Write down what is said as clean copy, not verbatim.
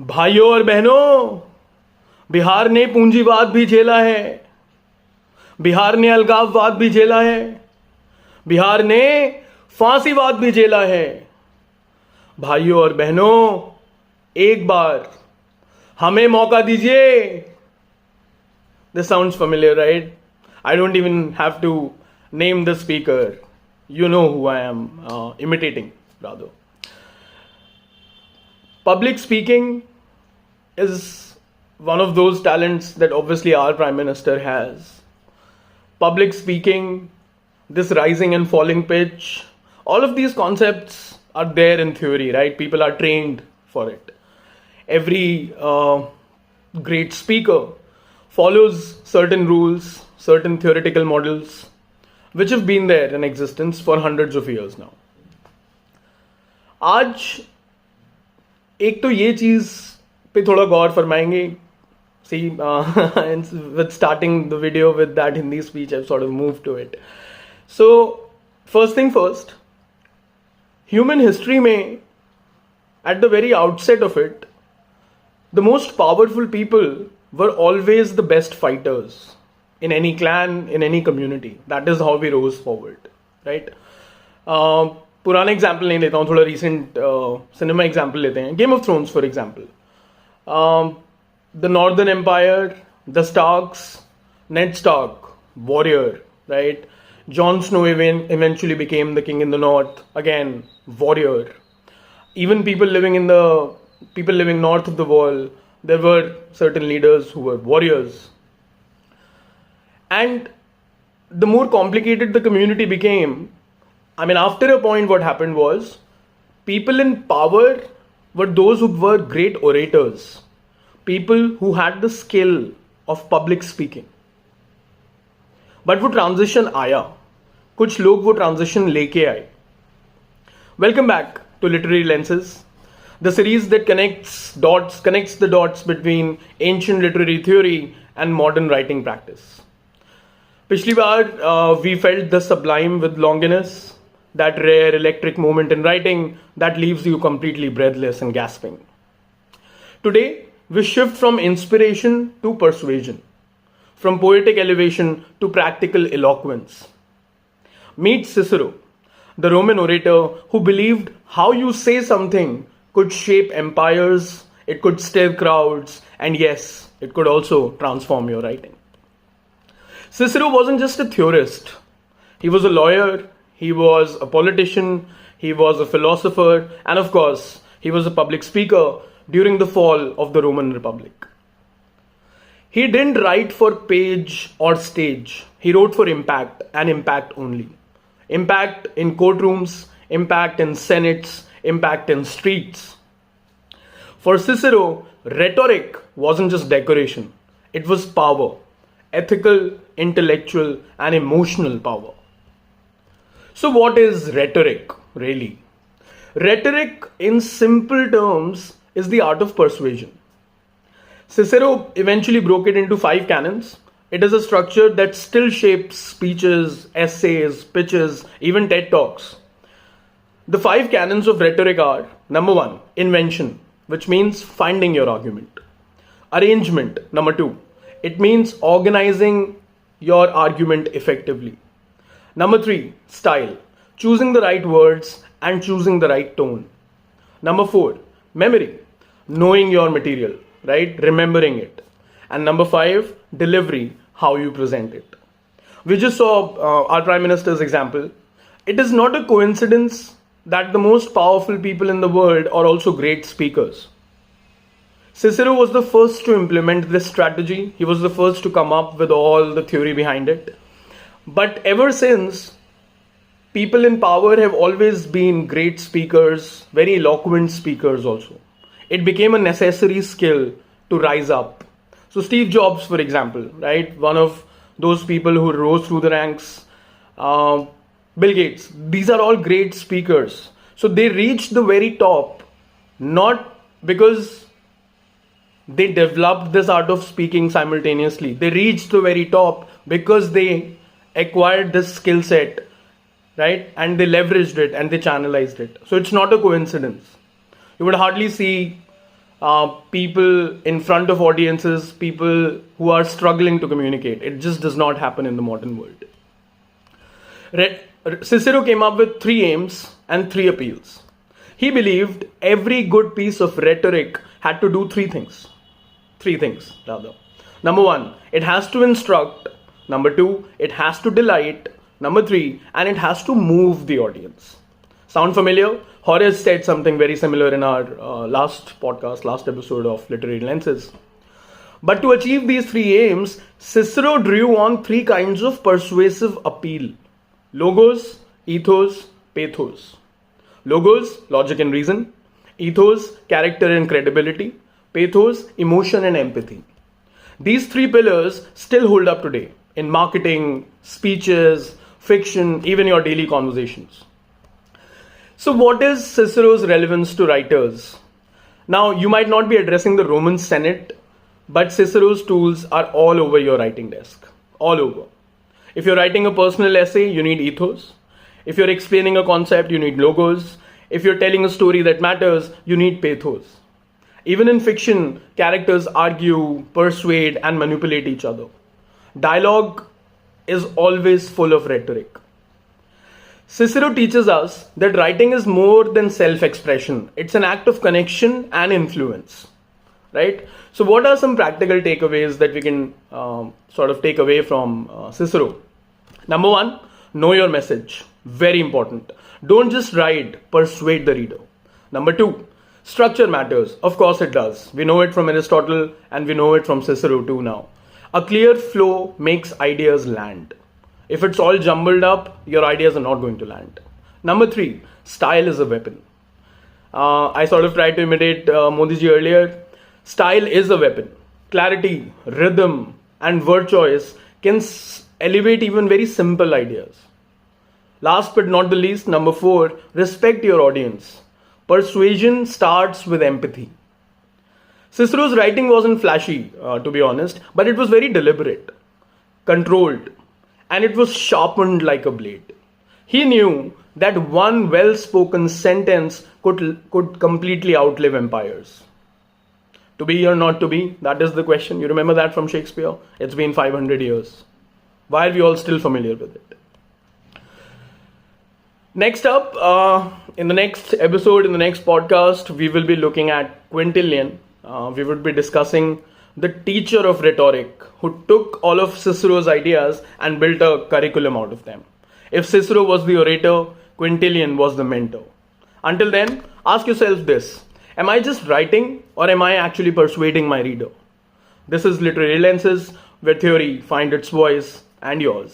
भाइयों और बहनों, बिहार ने पूंजीवाद भी झेला है, बिहार ने अलगाववाद भी झेला है, बिहार ने फांसीवाद भी झेला है। भाइयों और बहनों, एक बार हमें मौका दीजिए। This sounds familiar, right? I don't even have to name the speaker. You know who I am imitating, rather. Public speaking is one of those talents that obviously our Prime Minister has. Public speaking, this rising and falling pitch, all of these concepts are there in theory, right? People are trained for it. Every great speaker follows certain rules, certain theoretical models, which have been there in existence for hundreds of years now. आज एक तो ये चीज़ पे थोड़ा गौर फरमाएंगे. See, with starting the video with that Hindi speech, I've sort of moved to it. So, first thing first, human history में, at the very outset of it, the most powerful people were always the best fighters in any clan, in any community. That is how we rose forward, right? पुराना example नहीं लेता हूँ, थोड़ा recent cinema example लेते हैं. Game of Thrones for example. The northern empire, the Starks, Ned Stark, warrior, right? Jon Snow eventually became the king in the north, again warrior. Even people living north of the wall, there were certain leaders who were warriors. And the more complicated the community became, after a point what happened was, people in power were those who were great orators, people who had the skill of public speaking. But वो transition आया, कुछ लोग वो transition लेके आए. Welcome back to Literary Lenses, the series that connects the dots between ancient literary theory and modern writing practice. पिछली बार we felt the sublime with Longinus, that rare electric moment in writing that leaves you completely breathless and gasping. Today, we shift from inspiration to persuasion, from poetic elevation to practical eloquence. Meet Cicero, the Roman orator who believed how you say something could shape empires, it could stir crowds, and yes, it could also transform your writing. Cicero wasn't just a theorist. He was a lawyer, he was a politician, he was a philosopher, and of course, he was a public speaker during the fall of the Roman Republic. He didn't write for page or stage. He wrote for impact, and impact only. Impact in courtrooms, impact in senates, impact in streets. For Cicero, rhetoric wasn't just decoration. It was power. Ethical, intellectual, and emotional power. So what is rhetoric, really? Rhetoric, in simple terms, is the art of persuasion. Cicero eventually broke it into 5 canons. It is a structure that still shapes speeches, essays, pitches, even TED Talks. The 5 canons of rhetoric are: number 1, invention, which means finding your argument. Arrangement, number 2. It means organizing your argument effectively. Number 3, style, choosing the right words and choosing the right tone. Number 4, memory, knowing your material, right? Remembering it. And number 5, delivery, how you present it. We just saw our Prime Minister's example. It is not a coincidence that the most powerful people in the world are also great speakers. Cicero was the first to implement this strategy. He was the first to come up with all the theory behind it. But ever since, people in power have always been great speakers, very eloquent speakers also. It became a necessary skill to rise up. So Steve Jobs, for example, right? One of those people who rose through the ranks. Bill Gates. These are all great speakers. So they reached the very top, not because they developed this art of speaking simultaneously. They reached the very top because they acquired this skill set, right? And they leveraged it and they channelized it. So it's not a coincidence. You would hardly see people in front of audiences, people who are struggling to communicate. It just does not happen in the modern world. Cicero came up with 3 aims and 3 appeals. He believed every good piece of rhetoric had to do 3 things. 3 things, rather. Number 1, it has to instruct. Number 2, it has to delight. Number 3, and it has to move the audience. Sound familiar? Horace said something very similar in our last episode of Literary Lenses. But to achieve these 3 aims, Cicero drew on 3 kinds of persuasive appeal. Logos, ethos, pathos. Logos, logic and reason. Ethos, character and credibility. Pathos, emotion and empathy. These 3 pillars still hold up today in marketing, speeches, fiction, even your daily conversations. So what is Cicero's relevance to writers? Now, you might not be addressing the Roman Senate, but Cicero's tools are all over your writing desk. All over. If you're writing a personal essay, you need ethos. If you're explaining a concept, you need logos. If you're telling a story that matters, you need pathos. Even in fiction, characters argue, persuade, and manipulate each other. Dialogue is always full of rhetoric. Cicero teaches us that writing is more than self-expression. It's an act of connection and influence, right? So what are some practical takeaways that we can sort of take away from Cicero? Number 1, know your message. Very important. Don't just write, persuade the reader. Number 2, structure matters. Of course it does. We know it from Aristotle and we know it from Cicero too now. A clear flow makes ideas land. If it's all jumbled up, your ideas are not going to land. Number 3, style is a weapon. I sort of tried to imitate Modi ji earlier. Style is a weapon. Clarity, rhythm, and word choice can elevate even very simple ideas. Last but not the least, number 4, respect your audience. Persuasion starts with empathy. Cicero's writing wasn't flashy, to be honest, but it was very deliberate, controlled, and it was sharpened like a blade. He knew that one well-spoken sentence could completely outlive empires. To be or not to be, that is the question. You remember that from Shakespeare? It's been 500 years. Why are we all still familiar with it? Next up, in the next episode, in the next podcast, we will be looking at Quintilian. We would be discussing the teacher of rhetoric who took all of Cicero's ideas and built a curriculum out of them. If Cicero was the orator, Quintilian was the mentor. Until then, ask yourself this: am I just writing or am I actually persuading my reader? This is Literary Lenses, where theory finds its voice and yours.